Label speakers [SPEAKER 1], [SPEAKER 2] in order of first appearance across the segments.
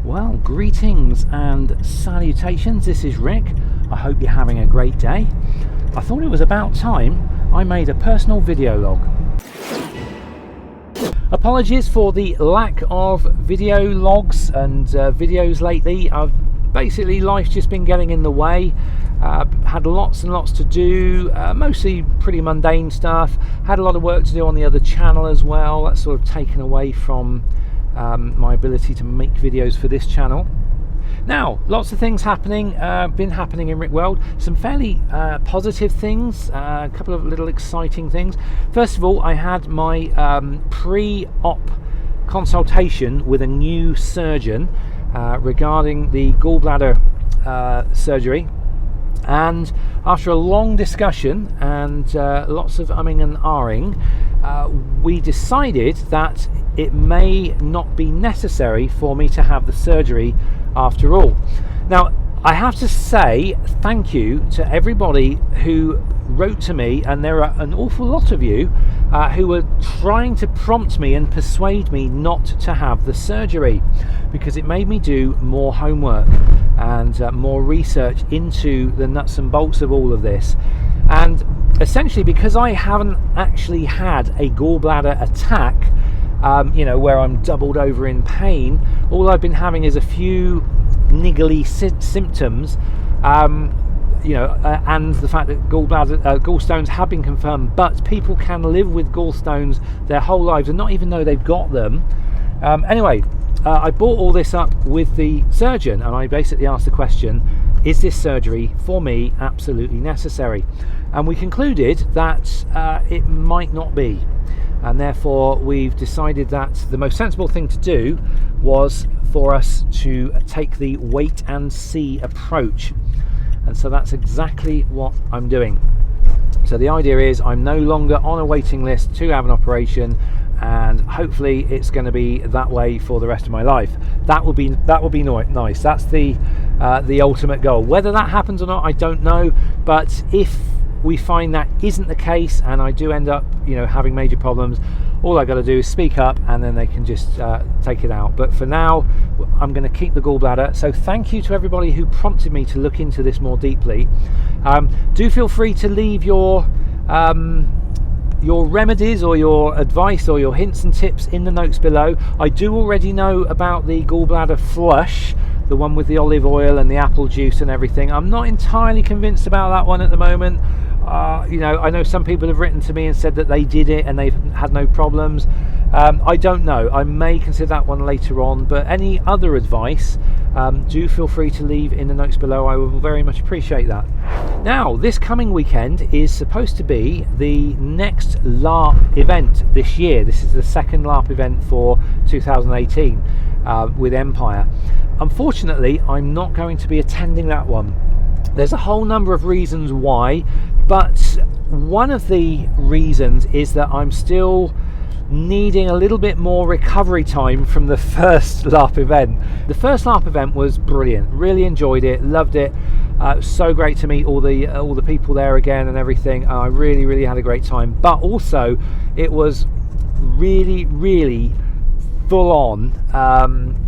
[SPEAKER 1] Well, greetings and salutations. This is Rick. I hope you're having a great day. I thought it was about time I made a personal video log. Apologies for the lack of video logs and videos lately. Basically, life's just been getting in the way. Had lots and lots to do, mostly pretty mundane stuff. Had a lot of work to do on the other channel as well. That's sort of taken away from my ability to make videos for this channel. Now, lots of things happening, been happening in Rick World. Some fairly positive things, a couple of little exciting things. First of all, I had my pre-op consultation with a new surgeon regarding the gallbladder surgery. And after a long discussion and lots of umming and ahhing, we decided that it may not be necessary for me to have the surgery after all. Now, I have to say thank you to everybody who wrote to me, and there are an awful lot of you who were trying to prompt me and persuade me not to have the surgery, because it made me do more homework and more research into the nuts and bolts of all of this. And essentially, because I haven't actually had a gallbladder attack, you know, where I'm doubled over in pain, all I've been having is a few niggly symptoms, you know, and the fact that gallstones have been confirmed, but people can live with gallstones their whole lives and not even know they've got them. Anyway, I brought all this up with the surgeon, and I basically asked the question, is this surgery for me absolutely necessary? And we concluded that it might not be, and therefore we've decided that the most sensible thing to do was for us to take the wait and see approach. And so that's exactly what I'm doing. So the idea is I'm no longer on a waiting list to have an operation, and hopefully it's going to be that way for the rest of my life. That would be nice. That's the ultimate goal. Whether that happens or not, I don't know, but if we find that isn't the case and I do end up, you know, having major problems, all I got to do is speak up and then they can just take it out. But for now, I'm going to keep the gallbladder. So thank you to everybody who prompted me to look into this more deeply. Do feel free to leave your remedies or your advice or your hints and tips in the notes below. I do already know about the gallbladder flush, the one with the olive oil and the apple juice and everything. I'm not entirely convinced about that one at the moment. You know, I know some people have written to me and said that they did it and they've had no problems. I don't know. I may consider that one later on, but any other advice, do feel free to leave in the notes below. I will very much appreciate that. Now, this coming weekend is supposed to be the next LARP event this year. This is the second LARP event for 2018 with Empire. Unfortunately, I'm not going to be attending that one. There's a whole number of reasons why, but one of the reasons is that I'm still needing a little bit more recovery time from the first LARP event. The first LARP event was brilliant, really enjoyed it, loved it. So great to meet all the people there again and everything. I really had a great time, but also it was really full on,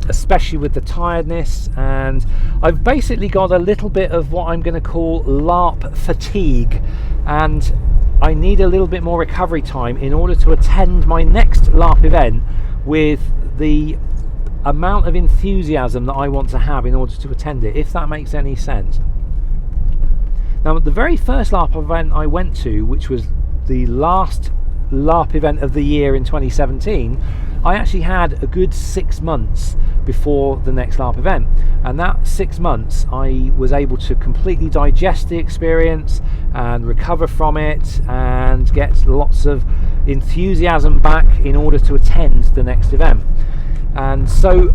[SPEAKER 1] especially with the tiredness, and I've basically got a little bit of what I'm going to call LARP fatigue, and I need a little bit more recovery time in order to attend my next LARP event with the amount of enthusiasm that I want to have in order to attend it, if that makes any sense. Now, the very first LARP event I went to, which was the last LARP event of the year in 2017, I actually had a good 6 months before the next LARP event, and that 6 months I was able to completely digest the experience and recover from it and get lots of enthusiasm back in order to attend the next event. And so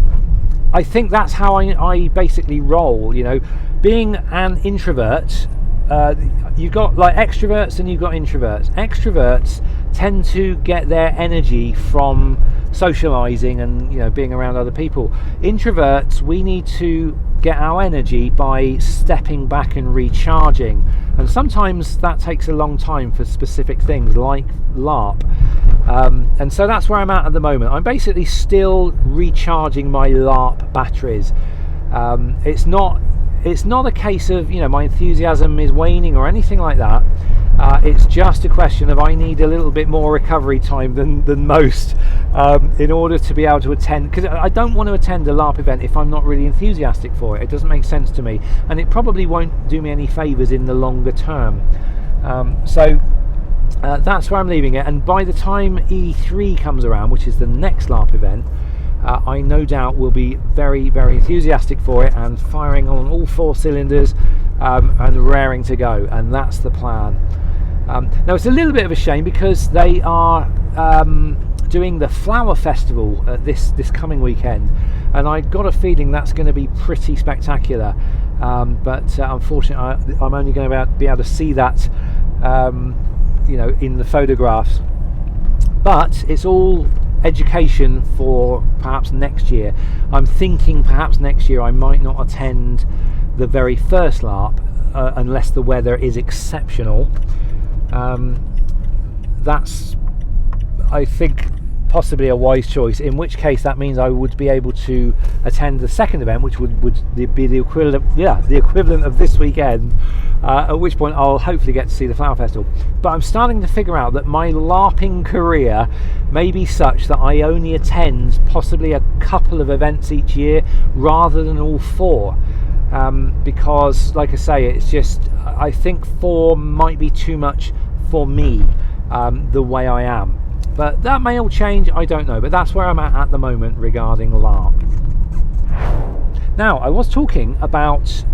[SPEAKER 1] I think that's how I basically roll. You know, being an introvert, you've got like extroverts and you've got introverts. Extroverts tend to get their energy from socializing and, you know, being around other people. Introverts, we need to get our energy by stepping back and recharging, and sometimes that takes a long time for specific things like LARP. And so that's where I'm at the moment. I'm basically still recharging my LARP batteries. It's not a case of, you know, my enthusiasm is waning or anything like that. It's just a question of I need a little bit more recovery time than most in order to be able to attend, because I don't want to attend a LARP event if I'm not really enthusiastic for it. It doesn't make sense to me, and it probably won't do me any favours in the longer term. So that's where I'm leaving it, and by the time E3 comes around, which is the next LARP event, I no doubt will be very, very enthusiastic for it and firing on all 4 cylinders and raring to go, and that's the plan. Now it's a little bit of a shame because they are doing the Flower Festival this coming weekend, and I got a feeling that's going to be pretty spectacular, but unfortunately I'm only going to be able to see that you know, in the photographs. But it's all education for perhaps next year. I'm thinking perhaps next year I might not attend the very first LARP unless the weather is exceptional. That's, I think, possibly a wise choice, in which case that means I would be able to attend the second event, which would be the equivalent of this weekend, at which point I'll hopefully get to see the Flower Festival. But I'm starting to figure out that my LARPing career may be such that I only attend possibly a couple of events each year rather than all 4, because, like I say, it's just, I think 4 might be too much for me, the way I am. But that may all change, I don't know. But that's where I'm at the moment regarding LARP. Now, I was talking about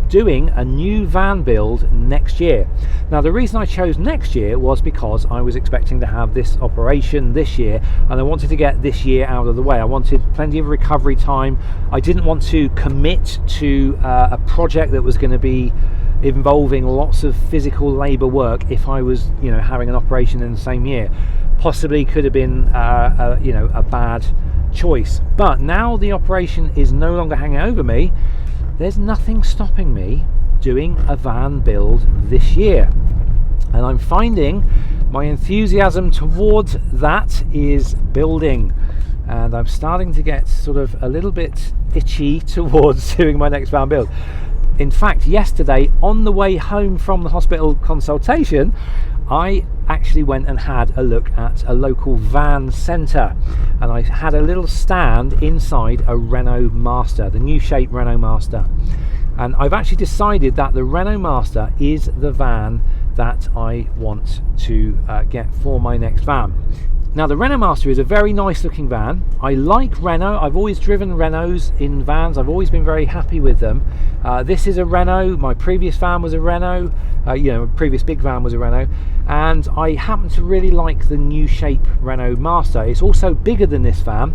[SPEAKER 1] doing a new van build next year. Now, the reason I chose next year was because I was expecting to have this operation this year, and I wanted to get this year out of the way. I wanted plenty of recovery time. I didn't want to commit to a project that was going to be involving lots of physical labour work if I was, you know, having an operation in the same year. Possibly could have been you know, a bad choice. But now the operation is no longer hanging over me, there's nothing stopping me doing a van build this year, and I'm finding my enthusiasm towards that is building, and I'm starting to get sort of a little bit itchy towards doing my next van build. In fact, yesterday on the way home from the hospital consultation, I actually went and had a look at a local van centre, and I had a little stand inside a Renault Master, the new shape Renault Master, and I've actually decided that the Renault Master is the van that I want to get for my next van. Now, the Renault Master is a very nice looking van. I like Renault. I've always driven Renaults in vans. I've always been very happy with them. This is a Renault. My previous van was a Renault. You know, my previous big van was a Renault. And I happen to really like the new shape Renault Master. It's also bigger than this van,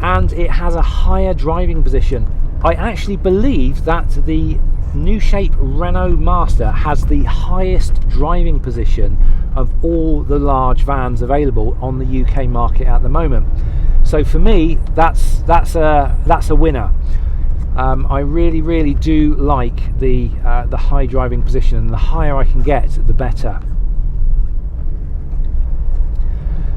[SPEAKER 1] and it has a higher driving position. I actually believe that the new shape Renault Master has the highest driving position of all the large vans available on the UK market at the moment. So for me, that's a winner. I really do like the high driving position, and the higher I can get, the better.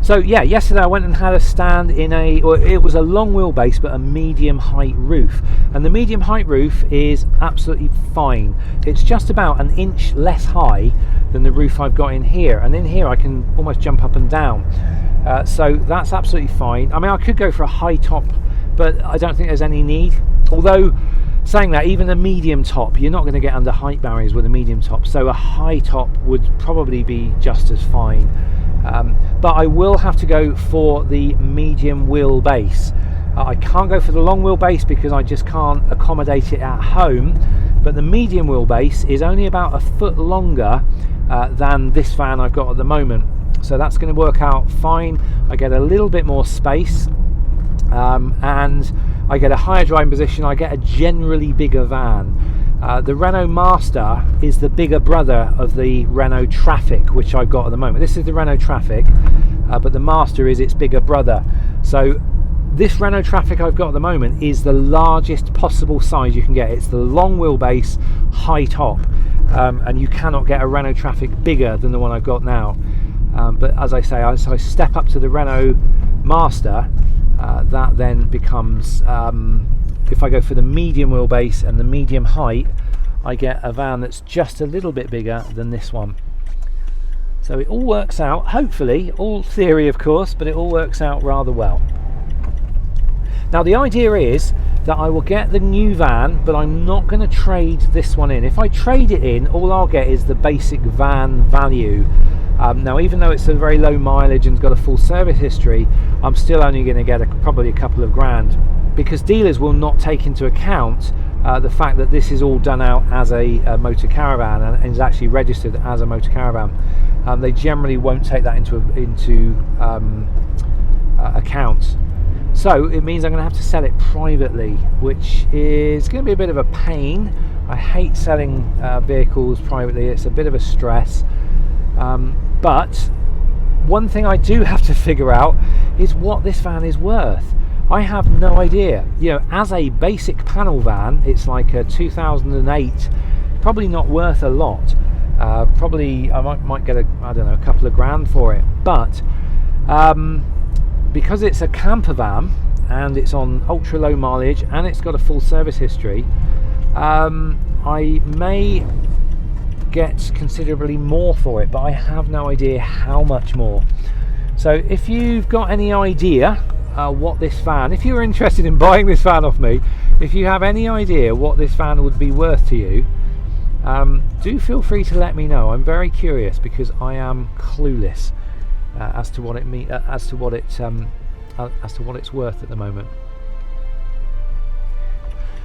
[SPEAKER 1] So yeah, yesterday I went and had a stand in it was a long wheelbase but a medium height roof, and the medium height roof is absolutely fine. It's just about an inch less high than the roof I've got in here, and in here I can almost jump up and down, so that's absolutely fine. I mean, I could go for a high top, but I don't think there's any need. Although, saying that, even a medium top, you're not going to get under height barriers with a medium top, so a high top would probably be just as fine. But I will have to go for the medium wheelbase. I can't go for the long wheelbase because I just can't accommodate it at home, but the medium wheelbase is only about a foot longer than this van I've got at the moment, so that's going to work out fine. I get a little bit more space, and I get a higher driving position. I get a generally bigger van. The Renault Master is the bigger brother of the Renault Traffic, which I've got at the moment. This is the Renault Traffic. but the Master is its bigger brother. So this Renault Traffic I've got at the moment is the largest possible size you can get. It's the long wheelbase, high top, and you cannot get a Renault Traffic bigger than the one I've got now. But as I say, as I step up to the Renault Master, that then becomes, if I go for the medium wheelbase and the medium height, I get a van that's just a little bit bigger than this one. So it all works out, hopefully, all theory of course, but it all works out rather well. Now the idea is that I will get the new van, but I'm not going to trade this one in. If I trade it in, all I'll get is the basic van value. Now even though it's a very low mileage and got a full service history, I'm still only going to get probably a couple of grand, because dealers will not take into account the fact that this is all done out as a motor caravan and is actually registered as a motor caravan. They generally won't take that into account. So it means I'm going to have to sell it privately, which is going to be a bit of a pain. I hate selling vehicles privately, it's a bit of a stress. But one thing I do have to figure out is what this van is worth. I have no idea. You know, as a basic panel van, it's like a 2008, probably not worth a lot. Probably I might get I don't know, a couple of grand for it. But because it's a camper van and it's on ultra low mileage and it's got a full service history, I may get considerably more for it, but I have no idea how much more. So if you've got any idea what this van, if you're interested in buying this van off me, if you have any idea what this van would be worth to you, do feel free to let me know. I'm very curious because I am clueless as to what it as to what it's worth at the moment.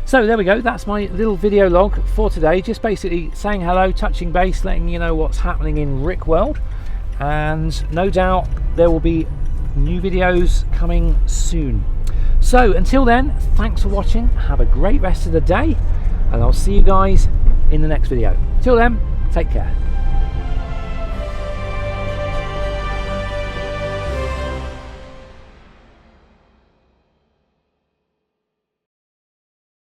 [SPEAKER 1] So there we go, that's my little video log for today, just basically saying hello, touching base, letting you know what's happening in Rick World, and no doubt there will be new videos coming soon. So until then, thanks for watching, have a great rest of the day, and I'll see you guys in the next video. Till then, take care.